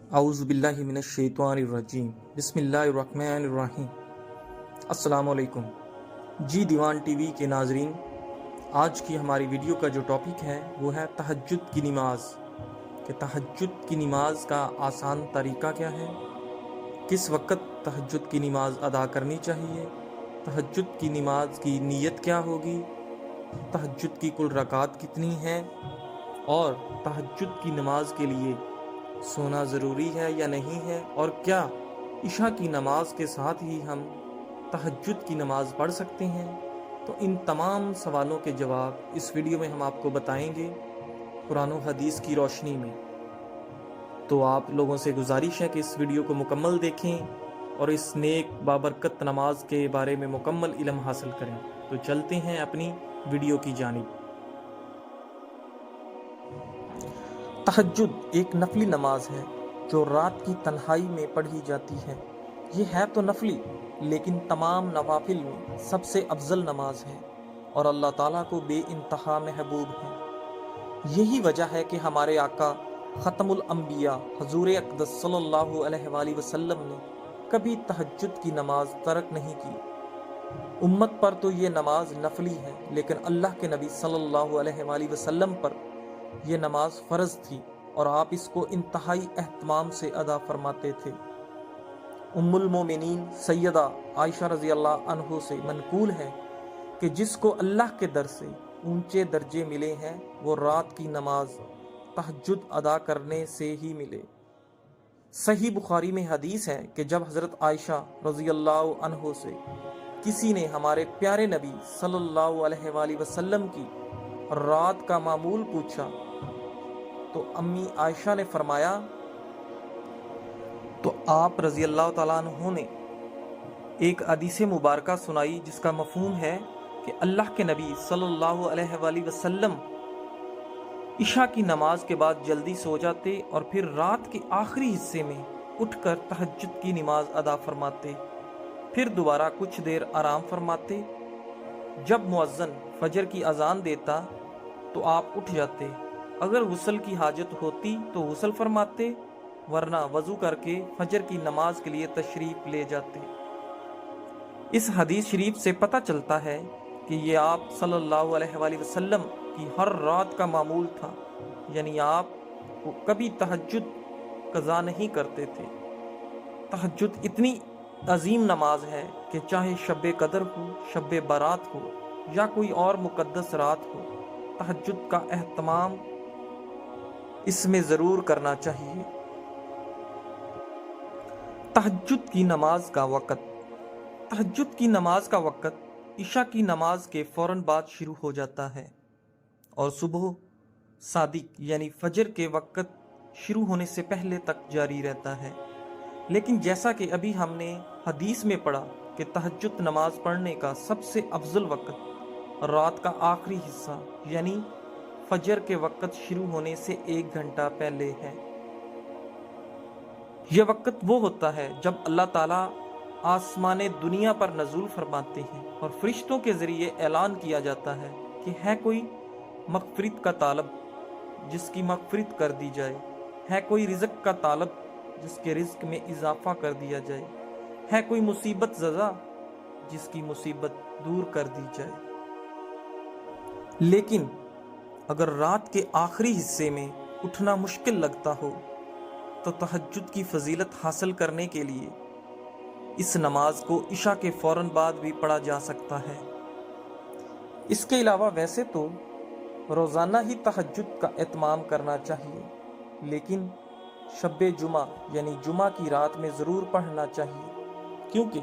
اعوذ باللہ من الشیطان الرجیم بسم اللہ الرحمن الرحیم۔ السلام علیکم جی دیوان ٹی وی کے ناظرین، آج کی ہماری ویڈیو کا جو ٹاپک ہے وہ ہے تہجد کی نماز، کہ تہجد کی نماز کا آسان طریقہ کیا ہے، کس وقت تہجد کی نماز ادا کرنی چاہیے، تہجد کی نماز کی نیت کیا ہوگی، تہجد کی کل رکعات کتنی ہیں، اور تہجد کی نماز کے لیے سونا ضروری ہے یا نہیں ہے، اور کیا عشاء کی نماز کے ساتھ ہی ہم تہجد کی نماز پڑھ سکتے ہیں۔ تو ان تمام سوالوں کے جواب اس ویڈیو میں ہم آپ کو بتائیں گے قرآن و حدیث کی روشنی میں۔ تو آپ لوگوں سے گزارش ہے کہ اس ویڈیو کو مکمل دیکھیں اور اس نیک بابرکت نماز کے بارے میں مکمل علم حاصل کریں۔ تو چلتے ہیں اپنی ویڈیو کی جانب۔ تہجد ایک نفلی نماز ہے جو رات کی تنہائی میں پڑھی جاتی ہے۔ یہ ہے تو نفلی، لیکن تمام نوافل میں سب سے افضل نماز ہے اور اللہ تعالیٰ کو بے انتہا محبوب ہے۔ یہی وجہ ہے کہ ہمارے آقا ختم الانبیاء حضور اقدس صلی اللہ علیہ وآلہ وسلم نے کبھی تہجد کی نماز ترک نہیں کی۔ امت پر تو یہ نماز نفلی ہے، لیکن اللہ کے نبی صلی اللہ علیہ وآلہ وسلم پر یہ نماز فرض تھی اور آپ اس کو انتہائی اہتمام سے ادا فرماتے تھے۔ ام المومنین سیدہ عائشہ رضی اللہ عنہ سے منقول ہے کہ جس کو اللہ کے در سے اونچے درجے ملے ہیں وہ رات کی نماز تہجد ادا کرنے سے ہی ملے۔ صحیح بخاری میں حدیث ہے کہ جب حضرت عائشہ رضی اللہ عنہ سے کسی نے ہمارے پیارے نبی صلی اللہ علیہ وآلہ وسلم کی رات کا معمول پوچھا تو امی عائشہ نے فرمایا، تو آپ رضی اللہ تعالیٰ عنہ نے ایک حدیث مبارکہ سنائی جس کا مفہوم ہے کہ اللہ کے نبی صلی اللہ علیہ وآلہ وسلم عشاء کی نماز کے بعد جلدی سو جاتے اور پھر رات کے آخری حصے میں اٹھ کر تہجد کی نماز ادا فرماتے، پھر دوبارہ کچھ دیر آرام فرماتے۔ جب مؤذن فجر کی اذان دیتا تو آپ اٹھ جاتے، اگر غسل کی حاجت ہوتی تو غسل فرماتے، ورنہ وضو کر کے فجر کی نماز کے لیے تشریف لے جاتے۔ اس حدیث شریف سے پتہ چلتا ہے کہ یہ آپ صلی اللہ علیہ وآلہ وسلم کی ہر رات کا معمول تھا، یعنی آپ کو کبھی تہجد قضا نہیں کرتے تھے۔ تہجد اتنی عظیم نماز ہے کہ چاہے شب قدر ہو، شب برات ہو یا کوئی اور مقدس رات ہو، تہجد کا اہتمام اس میں ضرور کرنا چاہیے۔ تہجد کی نماز کا وقت۔ تہجد کی نماز کا وقت عشاء کی نماز کے فوراً بعد شروع ہو جاتا ہے اور صبح صادق یعنی فجر کے وقت شروع ہونے سے پہلے تک جاری رہتا ہے۔ لیکن جیسا کہ ابھی ہم نے حدیث میں پڑھا کہ تہجد نماز پڑھنے کا سب سے افضل وقت رات کا آخری حصہ یعنی فجر کے وقت شروع ہونے سے 1 گھنٹہ پہلے ہے۔ یہ وقت وہ ہوتا ہے جب اللہ تعالیٰ آسمان دنیا پر نزول فرماتے ہیں اور فرشتوں کے ذریعے اعلان کیا جاتا ہے کہ ہے کوئی مغفرت کا طالب جس کی مغفرت کر دی جائے، ہے کوئی رزق کا طالب جس کے رزق میں اضافہ کر دیا جائے، ہے کوئی مصیبت زدہ جس کی مصیبت دور کر دی جائے۔ لیکن اگر رات کے آخری حصے میں اٹھنا مشکل لگتا ہو تو تہجد کی فضیلت حاصل کرنے کے لیے اس نماز کو عشاء کے فوراً بعد بھی پڑھا جا سکتا ہے۔ اس کے علاوہ ویسے تو روزانہ ہی تہجد کا اہتمام کرنا چاہیے، لیکن شب جمعہ یعنی جمعہ کی رات میں ضرور پڑھنا چاہیے، کیونکہ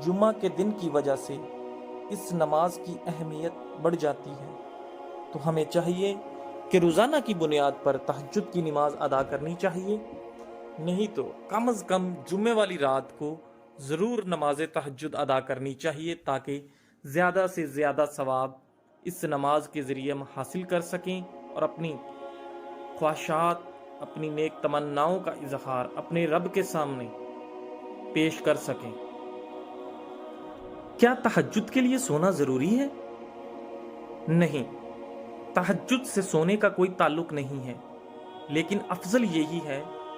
جمعہ کے دن کی وجہ سے اس نماز کی اہمیت بڑھ جاتی ہے۔ تو ہمیں چاہیے کہ روزانہ کی بنیاد پر تہجد کی نماز ادا کرنی چاہیے، نہیں تو کم از کم جمعے والی رات کو ضرور نماز تہجد ادا کرنی چاہیے تاکہ زیادہ سے زیادہ ثواب اس نماز کے ذریعے ہم حاصل کر سکیں اور اپنی خواہشات، اپنی نیک تمناؤں کا اظہار اپنے رب کے سامنے پیش کر سکیں۔ کیا تہجد کے لیے سونا ضروری ہے؟ نہیں، تہجد سے سونے کا کوئی تعلق نہیں ہے، لیکن افضل یہی ہے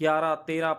11, 13,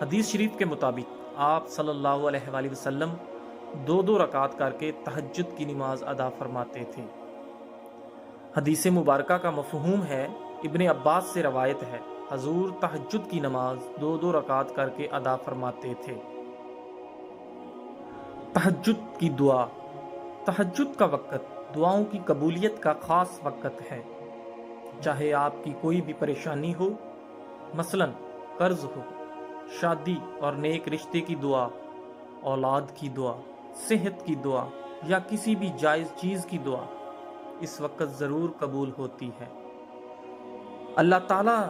حدیث شریف کے مطابق آپ صلی اللہ علیہ وآلہ وسلم 2 رکعت کر کے تہجد کی نماز ادا فرماتے تھے۔ حدیث مبارکہ کا مفہوم ہے، ابن عباس سے روایت ہے، حضور تہجد کی نماز 2 رکعت کر کے ادا فرماتے تھے۔ تہجد کی دعا۔ تہجد کا وقت دعاؤں کی قبولیت کا خاص وقت ہے۔ چاہے آپ کی کوئی بھی پریشانی ہو، مثلا قرض ہو، شادی اور نیک رشتے کی دعا، اولاد کی دعا، صحت کی دعا یا کسی بھی جائز چیز کی دعا، اس وقت ضرور قبول ہوتی ہے۔ اللہ تعالیٰ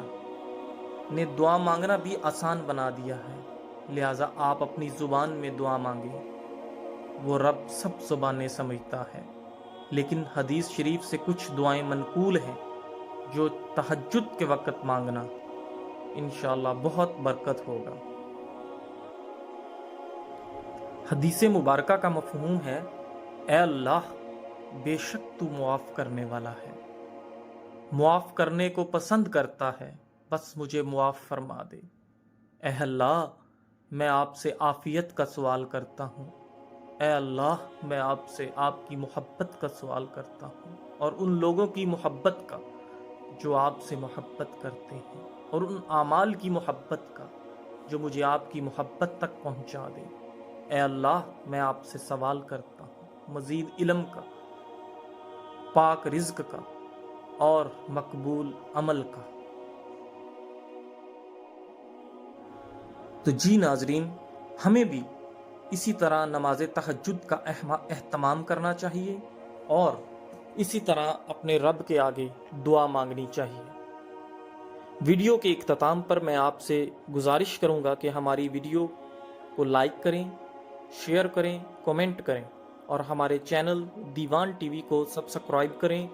نے دعا مانگنا بھی آسان بنا دیا ہے، لہٰذا آپ اپنی زبان میں دعا مانگیں، وہ رب سب زبانیں سمجھتا ہے۔ لیکن حدیث شریف سے کچھ دعائیں منقول ہیں جو تہجد کے وقت مانگنا انشاءاللہ بہت برکت ہوگا۔ حدیث مبارکہ کا مفہوم ہے، اے اللہ، بے شک تو معاف کرنے والا ہے، معاف کرنے کو پسند کرتا ہے، بس مجھے معاف فرما دے۔ اے اللہ، میں آپ سے عافیت کا سوال کرتا ہوں۔ اے اللہ، میں آپ سے آپ کی محبت کا سوال کرتا ہوں، اور ان لوگوں کی محبت کا جو آپ سے محبت کرتے ہیں، اور ان اعمال کی محبت کا جو مجھے آپ کی محبت تک پہنچا دے۔ اے اللہ، میں آپ سے سوال کرتا ہوں مزید علم کا، پاک رزق کا اور مقبول عمل کا۔ تو جی ناظرین، ہمیں بھی اسی طرح نماز تہجد کا اہتمام کرنا چاہیے اور اسی طرح اپنے رب کے آگے دعا مانگنی چاہیے۔ ویڈیو کے اختتام پر میں آپ سے گزارش کروں گا کہ ہماری ویڈیو کو لائک کریں، شیئر کریں، کومنٹ کریں اور ہمارے چینل دیوان ٹی وی کو سبسکرائب کریں،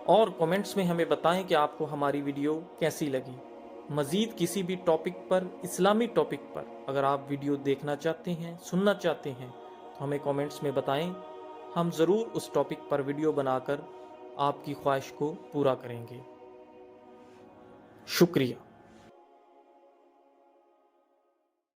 اور کومنٹس میں ہمیں بتائیں کہ آپ کو ہماری ویڈیو کیسی لگی۔ مزید کسی بھی ٹاپک پر، اسلامی ٹاپک پر اگر آپ ویڈیو دیکھنا چاہتے ہیں، سننا چاہتے ہیں تو ہمیں کومنٹس میں بتائیں، ہم ضرور اس ٹاپک پر ویڈیو بنا کر آپ کی خواہش کو پورا کریں گے۔ شکریہ۔